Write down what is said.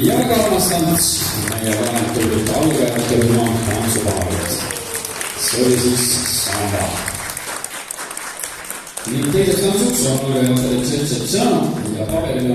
ja ka armastanud meie vanemate algajate rühma tantsupaharid. See oli siis Samba. Ning teiseks tantsuks on algajate Tšetšetšana ja paberil